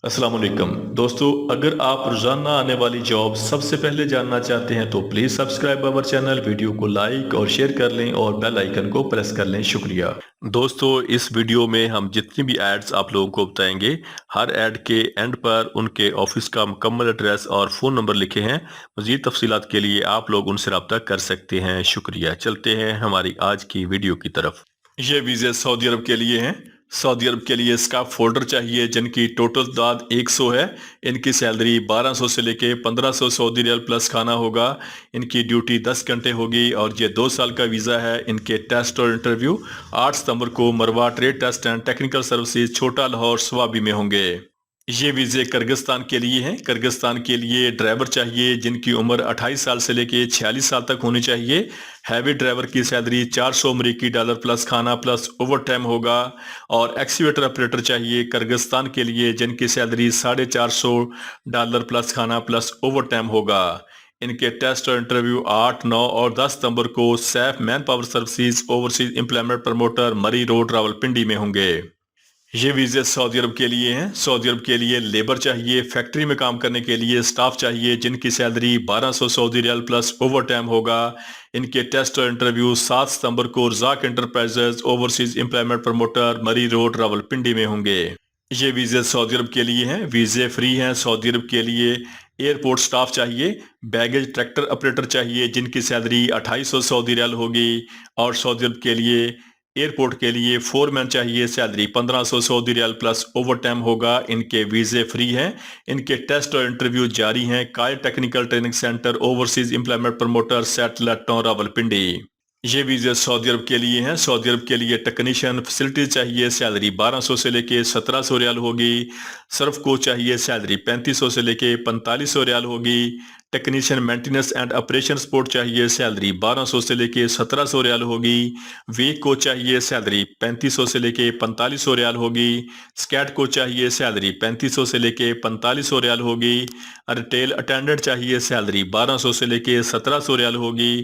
अस्सलाम वालेकुम दोस्तों, अगर आप रोजाना आने वाली जॉब सबसे पहले जानना चाहते हैं तो please subscribe our channel, video को लाइक और शेयर कर लें और बेल आइकन को प्रेस कर लें। शुक्रिया दोस्तों। इस वीडियो में हम जितनी भी एड्स आप लोगों को बताएंगे, हर एड के एंड पर उनके ऑफिस का मुकम्मल एड्रेस और फ़ोन नंबर लिखे हैं। मज़ीद तफसीलात के लिए आप लोग उनसे रब्ता कर सकते हैं। शुक्रिया। चलते हैं हमारी आज की वीडियो की तरफ। ये वीज़े सऊदी अरब के लिए हैं। सऊदी अरब के लिए स्टाफ फोल्डर चाहिए जिनकी टोटल तादाद 100 है। इनकी सैलरी 1200 से लेके 1500 सऊदी रियाल प्लस खाना होगा। इनकी ड्यूटी 10 घंटे होगी और ये 2 साल का वीज़ा है। इनके टेस्ट और इंटरव्यू 8 सितंबर को Marwa trade test and technical services Chhota Lahore Swabi में होंगे। ये वीज़े किर्गिस्तान के लिए हैं। किर्गिस्तान के लिए ड्राइवर चाहिए जिनकी उम्र 28 साल से लेके 46 साल तक होनी चाहिए। हैवी ड्राइवर की सैलरी 400 अमरीकी डॉलर प्लस खाना प्लस ओवर टाइम होगा। और एक्सीवेटर ऑपरेटर चाहिए किर्गिस्तान के लिए जिनकी सैलरी $450 प्लस खाना प्लस ओवर टाइम होगा। इनके टेस्ट और इंटरव्यू 8, 9 और 10 सितंबर को Saif man power services overseas employment promoter Murree road Rawalpindi में होंगे। ये वीज़े सऊदी अरब के लिए हैं। सऊदी अरब के लिए लेबर चाहिए, फैक्ट्री में काम करने के लिए स्टाफ चाहिए जिनकी salary 1200 Saudi riyal plus overtime होगा। इनके टेस्ट और इंटरव्यू 7 सितंबर को Razzaq enterprises overseas employment promoter Murree road Rawalpindi में होंगे। ये वीज़े सऊदी अरब के लिए हैं। वीज़े फ्री हैं। सऊदी अरब के लिए एयरपोर्ट स्टाफ चाहिए, बैगेज ट्रैक्टर ऑपरेटर चाहिए जिनकी सैलरी 2800 सऊदी रियाल होगी। और सऊदी अरब के लिए एयरपोर्ट के लिए फोरमैन चाहिए, salary 1500 Saudi riyal plus overtime होगा। इनके वीज़े फ्री हैं। इनके टेस्ट और इंटरव्यू जारी हैं। काय technical training centre overseas employment promoter satellite town Rawalpindi. ये वीज़े सऊदी अरब के लिए हैं। सऊदी अरब के लिए टेक्नीशियन फैसिलिटीज चाहिए, सैलरी 1200 से लेके 1700 रियाल होगी। सर्फ को चाहिए, सैलरी 3500 से लेके 4500 रियाल होगी। Technician maintenance and operation support चाहिए, सैलरी 1200 से लेके 1700 रियाल होगी। वीक को चाहिए, सैलरी 3500 से लेके 4500 रियाल होगी। स्कैट को चाहिए, सैलरी 3500 से लेके 4500 रियाल होगी। रिटेल अटेंडेंट चाहिए, सैलरी 1200 से लेके 1700 रियाल होगी।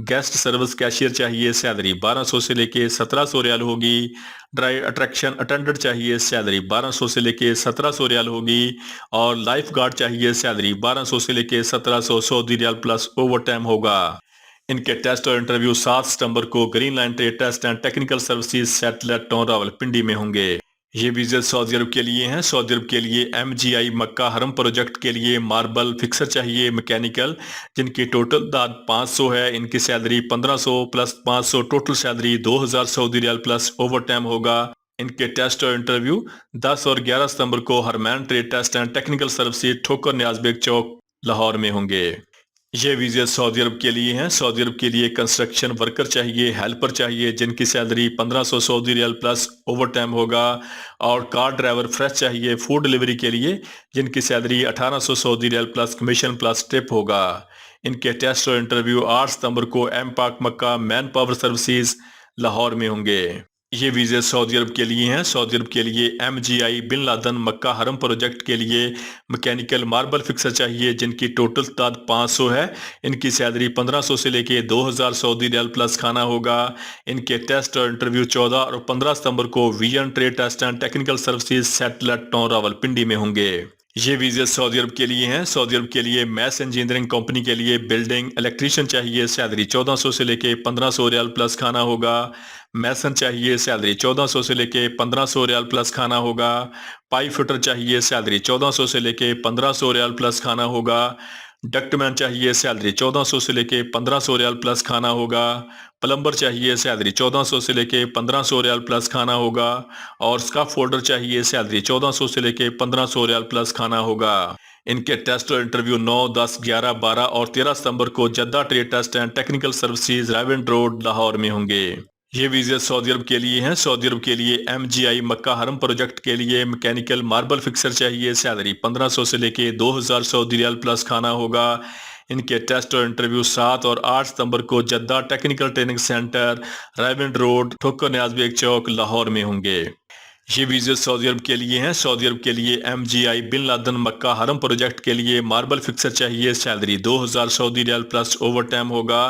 गेस्ट सर्विस कैशियर चाहिए, सैलरी 1200 से लेके 1700 रियाल होगी। ड्राई अट्रैक्शन अटेंडेंट चाहिए, सैलरी 1200 से लेके 1700 रियाल होगी। और लाइफ गार्ड चाहिए, सैलरी 1200 से लेके 1700 Saudi riyal plus overtime होगा। इनके टेस्ट और इंटरव्यू 7 सितंबर को green line trade test and technical services satellite town Rawalpindi में होंगे। ये वीज़े सऊदी अरब के लिए हैं। सऊदी अरब के लिए MGI मक्का हरम प्रोजेक्ट के लिए मार्बल फिक्सर चाहिए, मैकेनिकल जिनकी टोटल तादाद 500 है। इनकी सैलरी 1500 प्लस 500 total salary 2000 Saudi riyal plus overtime होगा। इनके टेस्ट और इंटरव्यू 10 और 11 सितंबर को हरमैन trade test and technical services ठोकर न्याजबेग चौक लाहौर में होंगे। ये वीज़े सऊदी अरब के लिए हैं। सऊदी अरब के लिए कंस्ट्रक्शन वर्कर चाहिए, हेल्पर चाहिए जिनकी salary 1500 Saudi riyal plus overtime होगा। और कार ड्राइवर फ्रेश चाहिए फूड डिलीवरी के लिए जिनकी salary 1800 Saudi riyal plus commission plus tip होगा। इनके टेस्ट और इंटरव्यू 8 सितंबर को एम पाक मक्का मैन पावर सर्विसेज लाहौर में होंगे। ये वीज़े सऊदी अरब के लिए हैं। सऊदी अरब के लिए MGI बिन लादन मक्का हरम प्रोजेक्ट के लिए मैकेनिकल मार्बल फिक्सर चाहिए जिनकी टोटल तादाद 500 है। इनकी सैलरी 1500 से लेके 2000 सऊदी रियाल प्लस खाना होगा। इनके टेस्ट और इंटरव्यू 14 और 15 सितंबर को vision trade test and technical services satellite town Rawalpindi में होंगे। ये वीज़े सऊदी अरब के लिए हैं। सऊदी अरब के लिए मैस इंजीनियरिंग कंपनी के लिए बिल्डिंग इलेक्ट्रीशियन चाहिए, सैलरी 1400 से लेके 1500 रियाल प्लस खाना होगा। मैसन चाहिए, सैलरी 1400 से लेके 1500 रियाल प्लस खाना होगा। पाइप फिटर चाहिए, सैलरी 1400 से लेके 1500 रियाल प्लस खाना होगा। डक्टमैन चाहिए, सैलरी 1400 से लेके 1500 रियाल प्लस खाना होगा। प्लम्बर चाहिए, सैलरी 1400 से लेके 1500 रियाल प्लस खाना होगा। और स्काफ फोल्डर चाहिए, सैलरी 1400 से लेके 1500 रियाल प्लस खाना होगा। इनके टेस्ट और इंटरव्यू 9, 10, 11, 12 और 13 सितंबर को जद्दा trade test and technical services Raiwind road Lahore में होंगे। ये वीज़े सऊदी अरब के लिए हैं। सऊदी अरब के लिए MGI मक्का हरम प्रोजेक्ट के लिए मैकेनिकल मार्बल फिक्सर चाहिए, सैलरी 1500 से लेके 2000 सऊदी रियाल प्लस खाना होगा। इनके टेस्ट और इंटरव्यू 7 और 8 सितंबर को Jeddah technical training centre राइवेंड road ठोकर न्याजबेग चौक लाहौर में होंगे। ये वीज़े सऊदी अरब के लिए हैं। सऊदी अरब के लिए MGI बिन लादन मक्का हरम प्रोजेक्ट के लिए मार्बल फिक्सर चाहिए, salary 2000 Saudi riyal plus overtime होगा।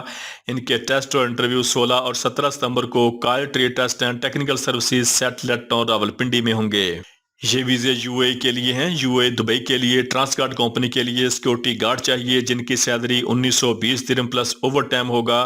इनके टेस्ट और इंटरव्यू 16 और 17 सितंबर को काय trade test and technical services satellite town Rawalpindi में होंगे। ये वीज़े यूएई के लिए हैं, यूएई दुबई के लिए, ट्रांसगार्ड कंपनी के लिए सिक्योरिटी गार्ड चाहिए जिनकी सैलरी 1920 दिरहम प्लस ओवर टाइम होगा।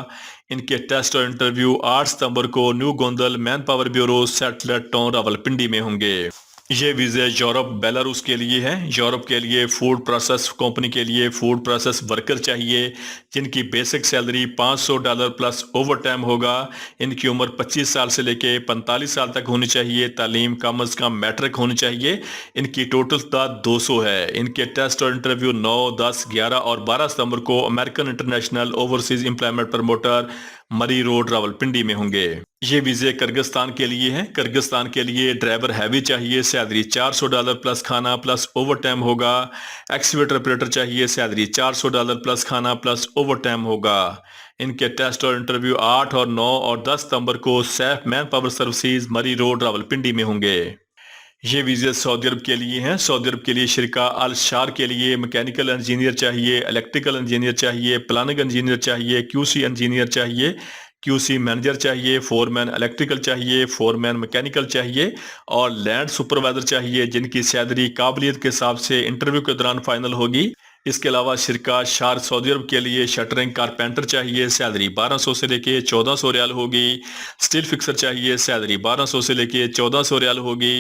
इनके टेस्ट और इंटरव्यू 8 सितंबर को new Gondal man power bureau satellite town Rawalpindi में होंगे। ये वीज़े यूरोप बेलारूस के लिए है। यूरोप के लिए फूड प्रोसेस कंपनी के लिए फूड प्रोसेस वर्कर चाहिए जिनकी basic salary $500 plus overtime होगा। इनकी उम्र 25 साल से लेके 45 साल तक होनी चाहिए। तालीम कम अज़ कम मैट्रिक होनी चाहिए। इनकी टोटल तादाद 200 है। इनके टेस्ट और इंटरव्यू 9, 10, 11 और 12 सितंबर को American international overseas employment promoter Murree road Rawalpindi में होंगे। ये वीज़े किर्गिस्तान के लिए हैं। किर्गिस्तान के लिए ड्राइवर हैवी चाहिए, सैलरी $400 प्लस खाना प्लस ओवर टाइम होगा। एक्सीवेटर ऑपरेटर चाहिए, सैलरी $400 प्लस खाना प्लस ओवर टाइम होगा। इनके टेस्ट और इंटरव्यू 8 और 9 और 10 सितंबर को सैफ मैन पावर सर्विसेज मरी रोड रावलपिंडी में होंगे। ये वीज़े सऊदी अरब के लिए हैं। सऊदी अरब के लिए शिरका अल शार के लिए मैकेनिकल इंजीनियर चाहिए, इलेक्ट्रिकल इंजीनियर चाहिए, प्लानिंग इंजीनियर चाहिए, क्यूसी इंजीनियर चाहिए, क्यूसी मैनेजर चाहिए, फोरमैन इलेक्ट्रिकल चाहिए, फोरमैन मैकेनिकल चाहिए और लैंड सुपरवाइजर चाहिए जिनकी सैलरी काबिलियत के हिसाब से इंटरव्यू के दौरान फाइनल होगी। इसके अलावा शिरका शार सऊदी अरब के लिए शटरिंग कारपेंटर चाहिए, सैलरी 1200 से लेके 1400 रियाल होगी। स्टील फिक्सर चाहिए, सैलरी 1200 से लेके 1400 रियाल होगी।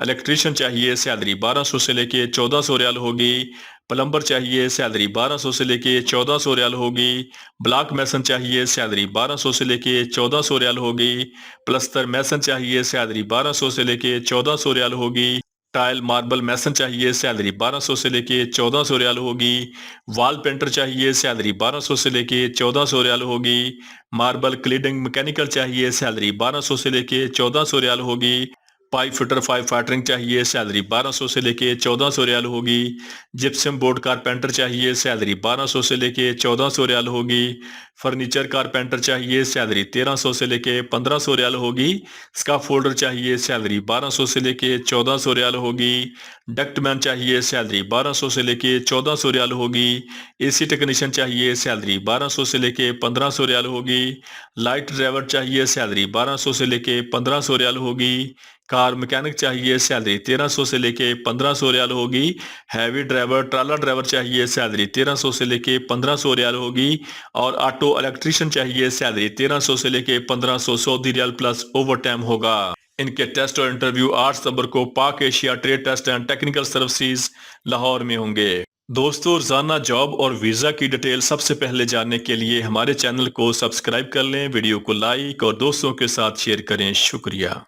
इलेक्ट्रीशियन चाहिए, सैलरी 1200 से लेके 1400 रियाल होगी। प्लम्बर चाहिए, सैलरी 1200 से लेके 1400 रियाल होगी। ब्लॉक मैसन चाहिए, सैलरी 1200 से लेके 1400 रियाल होगी। प्लस्तर मैसन चाहिए, सैलरी 1200 से लेके 1400 रियाल होगी। टाइल मार्बल मैसन चाहिए, सैलरी 1200 से लेके 1400 रियाल होगी। वॉल पेंटर चाहिए, सैलरी 1200 से लेके 1400 रियाल होगी। मार्बल क्लीडिंग मैकेनिकल चाहिए, सैलरी 1200 से लेके 1400 रियाल होगी। पाइप फिटर पाइप फाइटरिंग चाहिए, सैलरी 1200 से लेके 1400 रियाल होगी। जिप्सम बोर्ड कारपेंटर चाहिए, सैलरी 1200 से लेके 1400 रियाल होगी। फर्नीचर कारपेंटर चाहिए, सैलरी 1300 से लेके 1500 रियाल होगी। स्काफ फोल्डर चाहिए, सैलरी 1200 से लेके 1400 रियाल होगी। डक्टमैन चाहिए, सैलरी 1200 से लेके 1400 रियाल होगी। एसी टेक्नीशियन चाहिए, सैलरी 1200 से लेके 1500 रियाल होगी। लाइट ड्राइवर चाहिए, सैलरी 1200 से लेके 1500 रियाल होगी। कार मैकेनिक चाहिए, सैलरी 1300 से लेके 1500 रियाल होगी। हैवी ड्राइवर ट्राला ड्राइवर चाहिए, सैलरी 1300 से लेके 1500 रियाल होगी। और ऑटो इलेक्ट्रीशियन चाहिए, सैलरी 1300 से लेके 1500 Saudi riyal plus overtime होगा। इनके टेस्ट और इंटरव्यू 8 सितंबर को Pak Asia trade test and technical services Lahore में होंगे। दोस्तों, रोजाना जॉब और वीजा की डिटेल सबसे पहले जानने के लिए हमारे चैनल को सब्सक्राइब कर लें, वीडियो को लाइक और दोस्तों के साथ शेयर करें। शुक्रिया।